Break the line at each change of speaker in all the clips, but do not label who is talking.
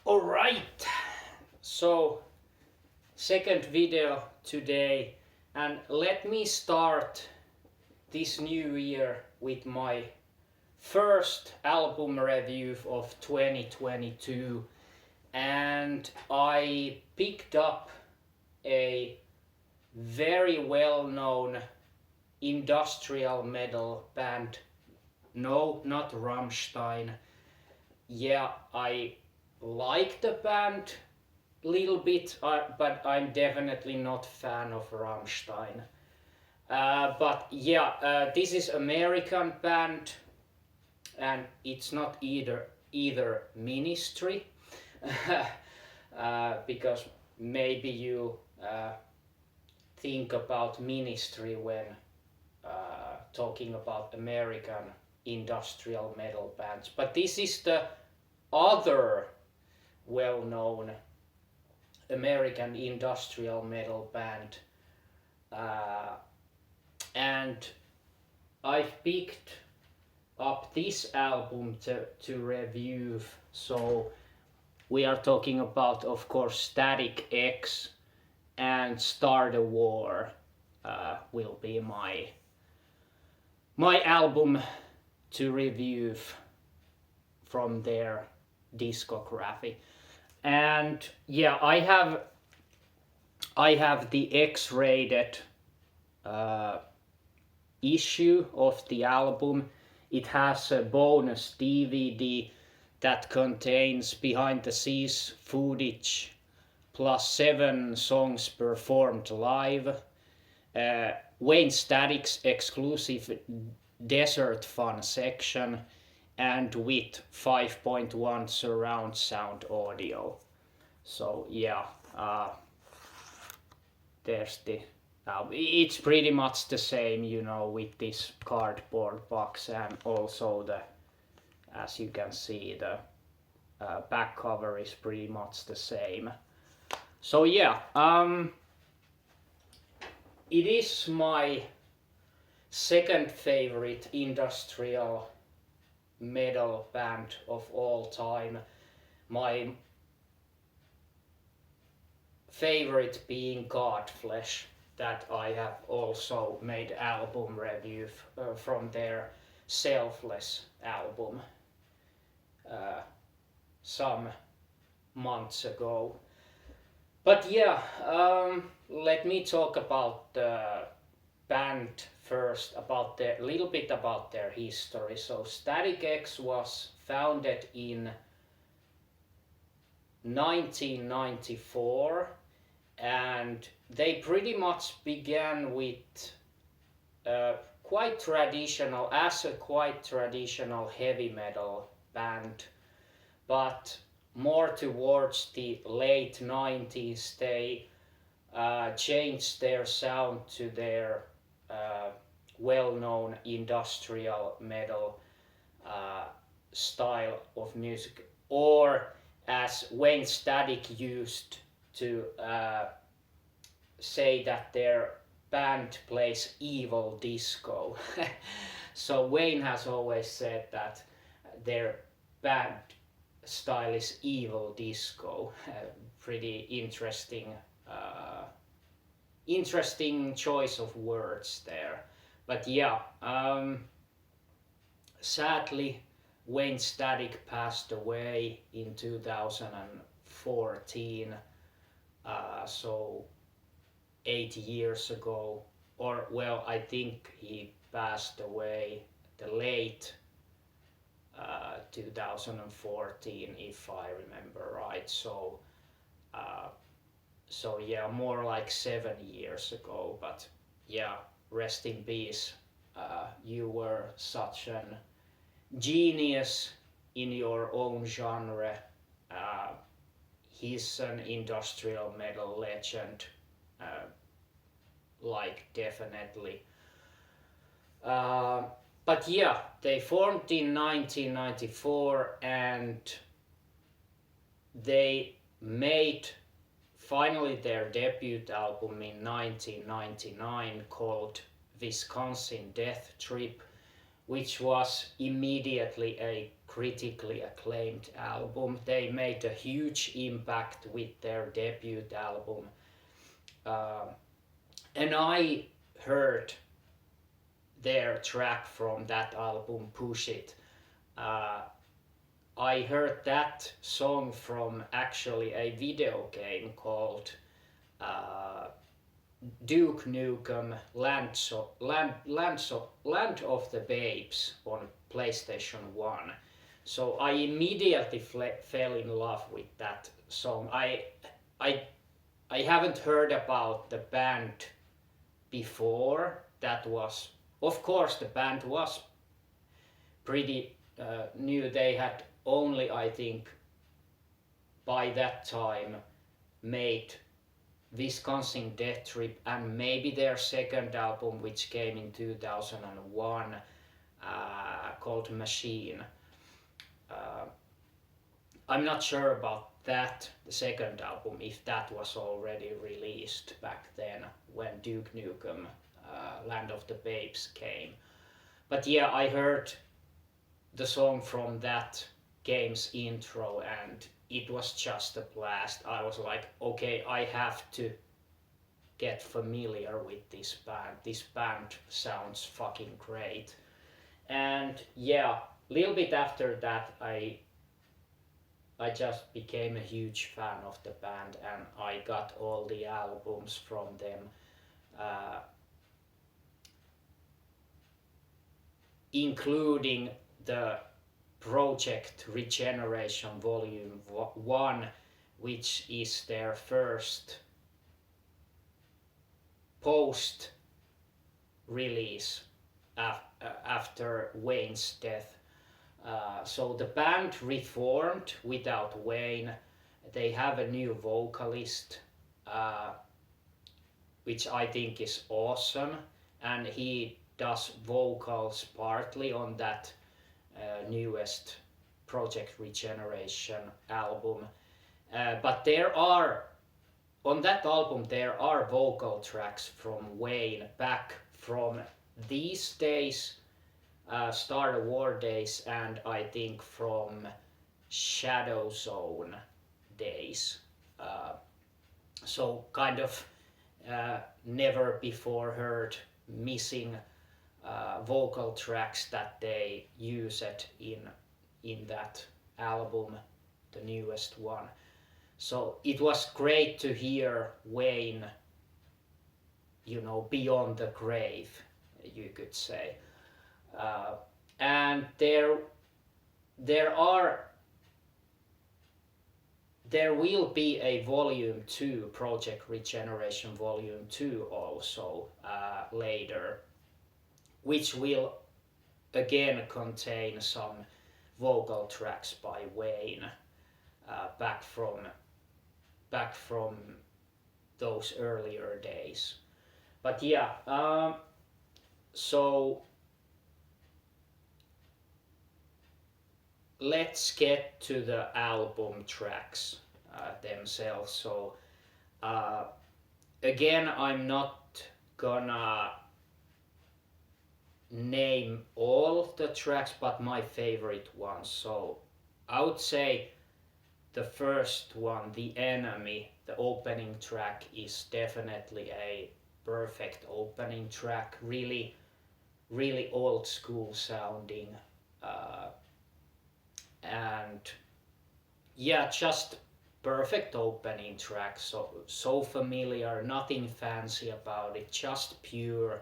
Alright, so second video today, and let me start this new year with my first album review of 2022, and I picked up a very well-known industrial metal band. No, not Rammstein. Yeah, I like the band little bit, but I'm definitely not fan of Rammstein. But yeah, this is American band, and it's not either Ministry, because maybe you think about Ministry when talking about American industrial metal bands, but this is the other well-known American industrial metal band, and I've picked up this album to review. So we are talking about, of course, Static X and Start a War will be my album to review from their discography. And yeah, I have the X-rated issue of the album. It has a bonus DVD that contains behind the scenes footage plus 7 songs performed live, Wayne Static's exclusive Desert Fun section, and with 5.1 surround sound audio. So yeah, there's the it's pretty much the same, with this cardboard box, and also as you can see, the back cover is pretty much the same. So yeah, it is my second favorite industrial metal band of all time. My favorite being Godflesh, that I have also made album review from their Selfless album some months ago. But yeah, let me talk about the band first, about a little bit about their history. So Static X was founded in 1994, and they pretty much began with quite traditional heavy metal band, but more towards the late 90s they changed their sound to their well-known industrial metal style of music, or as Wayne Static used to say, that their band plays evil disco. So Wayne has always said that their band style is evil disco. Pretty interesting choice of words there. But yeah, sadly Wayne Static passed away in 2014, so 8 years ago, or well, I think he passed away the late 2014, if I remember right. So yeah, more like 7 years ago. But yeah, rest in peace. You were such an genius in your own genre. He's an industrial metal legend, definitely. But yeah, they formed in 1994, and they made finally their debut album in 1999 called Wisconsin Death Trip, which was immediately a critically acclaimed album. They made a huge impact with their debut album. And I heard their track from that album, Push It. I heard that song from actually a video game called Duke Nukem Land of the Babes on PlayStation 1. So I immediately fell in love with that song. I haven't heard about the band before. That was, of course, the band was pretty new. They had only, I think, by that time made Wisconsin Death Trip and maybe their second album, which came in 2001, called Machine. I'm not sure about that, the second album, if that was already released back then when Duke Nukem Land of the Babes came. But yeah, I heard the song from that game's intro and it was just a blast. I was like, okay, I have to get familiar with this band. This band sounds fucking great. And yeah, a little bit after that, I just became a huge fan of the band and I got all the albums from them, including the Project Regeneration Volume 1, which is their first post-release after Wayne's death. So the band reformed without Wayne. They have a new vocalist, which I think is awesome, and he does vocals partly on that newest Project Regeneration album. But on that album there are vocal tracks from Wayne back from these days, Star Wars days, and I think from Shadow Zone days. So kind of never before heard missing vocal tracks that they used in that album, the newest one. So it was great to hear Wayne, beyond the grave, you could say. And there will be a Volume 2, Project Regeneration Volume 2 also later, which will again contain some vocal tracks by Wayne back from those earlier days. But yeah, so let's get to the album tracks themselves. So again, I'm not gonna name all the tracks, but my favorite ones. So I would say the first one, The Enemy, the opening track, is definitely a perfect opening track. Really, really old school sounding. And yeah, just perfect opening track. So familiar, nothing fancy about it, just pure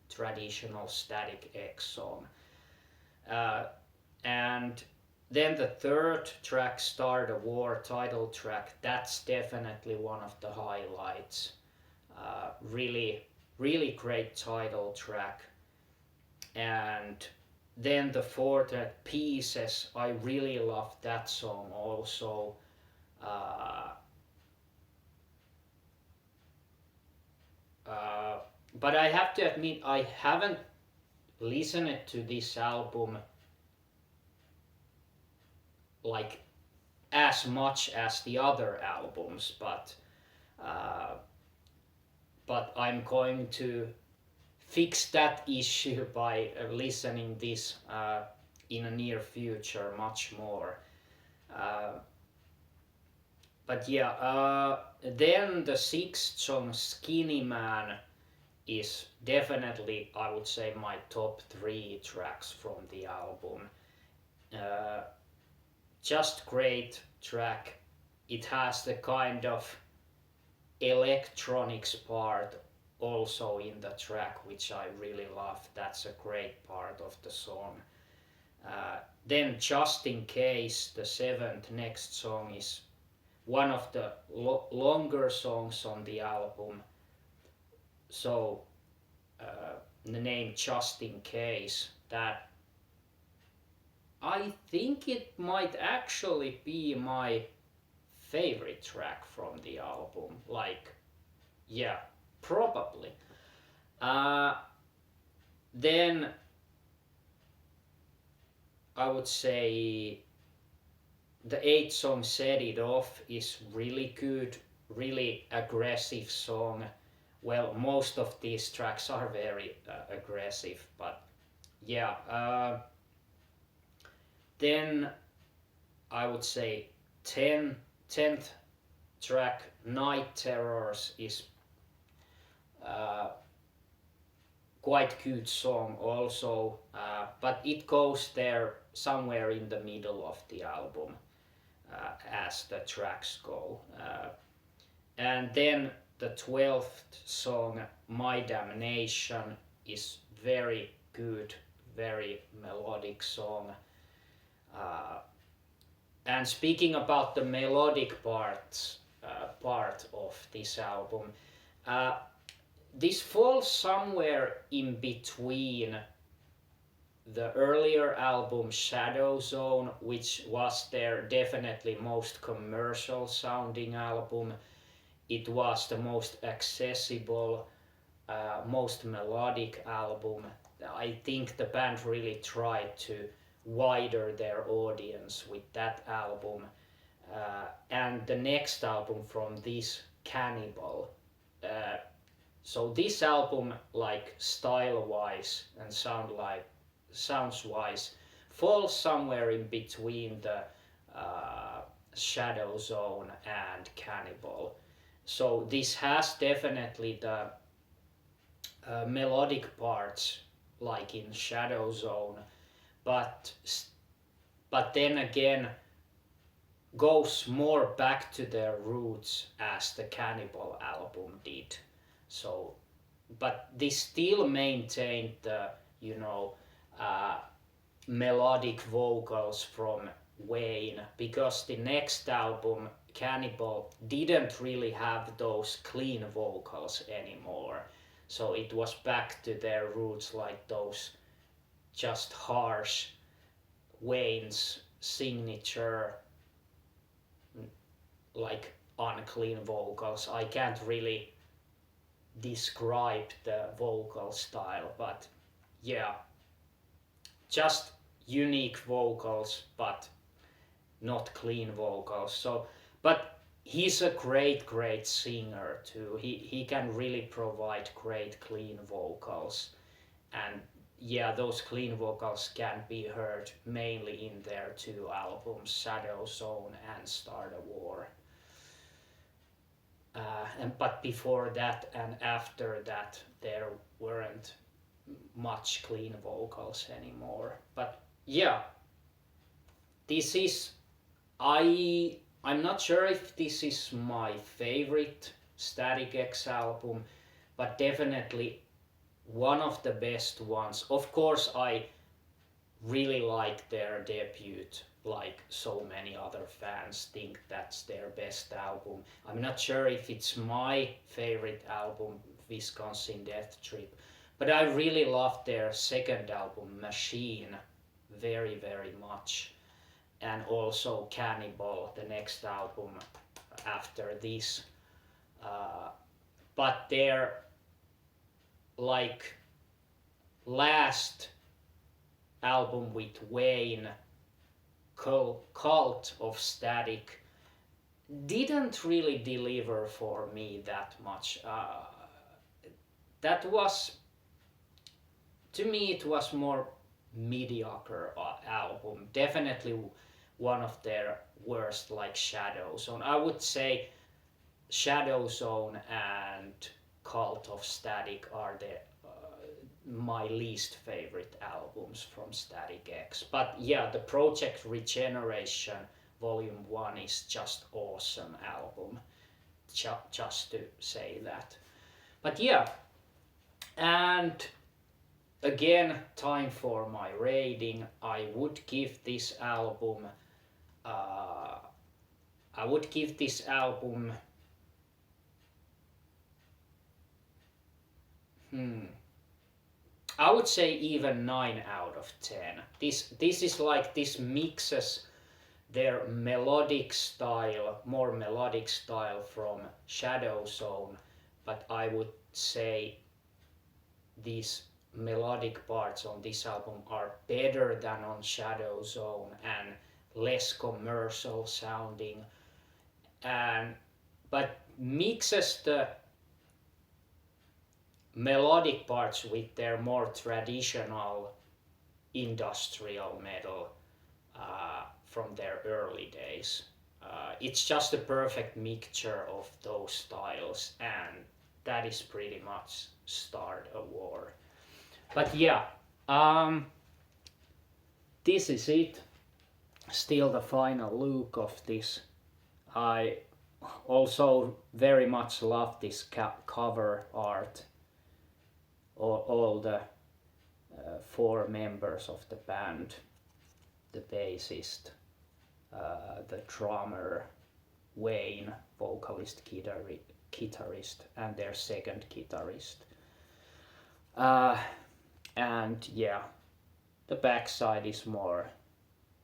traditional Static X song. And then the third track, Start a War, title track, that's definitely one of the highlights. Really, really great title track. And then the fourth track, Pieces, I really love that song also. But I have to admit, I haven't listened to this album like as much as the other albums, but I'm going to fix that issue by listening this in a near future much more. Uh, but yeah, then the sixth song, Skinny Man, is definitely, I would say, my top three tracks from the album. Uh, just great track. It has the kind of electronics part also in the track, which I really love. That's a great part of the song. Then Just in Case, the seventh next song, is one of the longer songs on the album. So the name Just in Case, that I think it might actually be my favorite track from the album. Like, yeah, probably. Then I would say the eighth song, Set It Off, is really good, really aggressive song. Well, most of these tracks are very aggressive, but yeah. Then I would say 10th track, Night Terrors, is uh, quite good song also, but it goes there somewhere in the middle of the album as the tracks go. And then the 12th song, My Damnation, is very good, very melodic song. And speaking about the melodic part of this album, this falls somewhere in between the earlier album Shadow Zone, which was their definitely most commercial sounding album. It was the most accessible, most melodic album. I think the band really tried to widen their audience with that album. And the next album from this, Cannibal. So this album, like style-wise and sounds-wise, falls somewhere in between the Shadow Zone and Cannibal. So this has definitely the melodic parts like in Shadow Zone, but then again goes more back to their roots as the Cannibal album did. So, but they still maintained the melodic vocals from Wayne, because the next album, Cannibal, didn't really have those clean vocals anymore. So it was back to their roots, like those just harsh Wayne's signature, like unclean vocals. I can't really describe the vocal style, but yeah, just unique vocals, but not clean vocals. So, but he's a great singer too. He can really provide great clean vocals, and yeah, those clean vocals can be heard mainly in their two albums, Shadow Zone and Start a War. But before that and after that, there weren't much clean vocals anymore. But yeah, this is, I'm not sure if this is my favorite Static X album, but definitely one of the best ones. Of course, I really like their debut, like so many other fans think that's their best album. I'm not sure if it's my favorite album, Wisconsin Death Trip, but I really love their second album, Machine, very much. And also Cannibal, the next album after this. But their like last album with Wayne, Cult of Static, didn't really deliver for me that much. That was to me it was more mediocre album. Definitely one of their worst, like Shadow Zone. I would say Shadow Zone and Cult of Static are my least favorite albums from Static X. But yeah, the Project Regeneration Volume 1 is just awesome album. Just to say that. But yeah, and again, time for my rating. I would give this album I would say even 9 out of 10. This is like, this mixes their more melodic style from Shadow Zone, but I would say these melodic parts on this album are better than on Shadow Zone and less commercial sounding, but mixes the melodic parts with their more traditional industrial metal from their early days. It's just a perfect mixture of those styles, and that is pretty much start a war. But yeah, this is it. Still the final look of this. I also very much love this cover art. All the 4 members of the band, the bassist, the drummer, Wayne, vocalist, guitarist, and their second guitarist. And yeah, the backside is more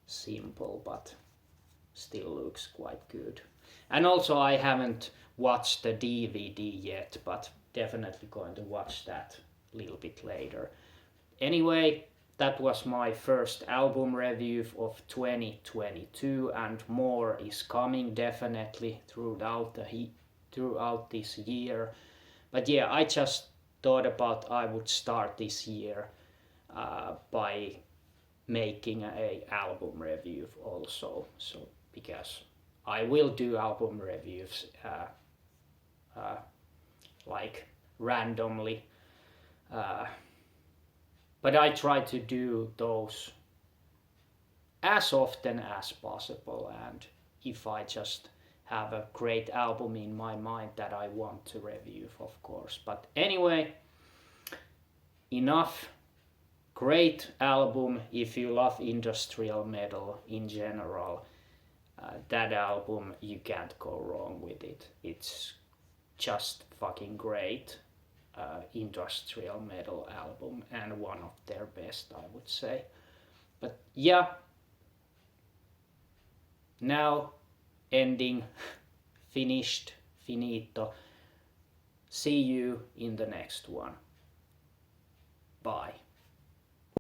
simple, but still looks quite good. And also I haven't watched the DVD yet, but definitely going to watch that a little bit later. Anyway, that was my first album review of 2022, and more is coming definitely throughout this year. But yeah, I just thought about I would start this year by making a album review also. So because I will do album reviews like randomly, but I try to do those as often as possible, and if I just have a great album in my mind that I want to review, of course. But anyway, enough. Great album if you love industrial metal in general. That album, you can't go wrong with it. It's just fucking great industrial metal album, and one of their best, I would say. But yeah, now ending, finished, finito. See you in the next one. Bye.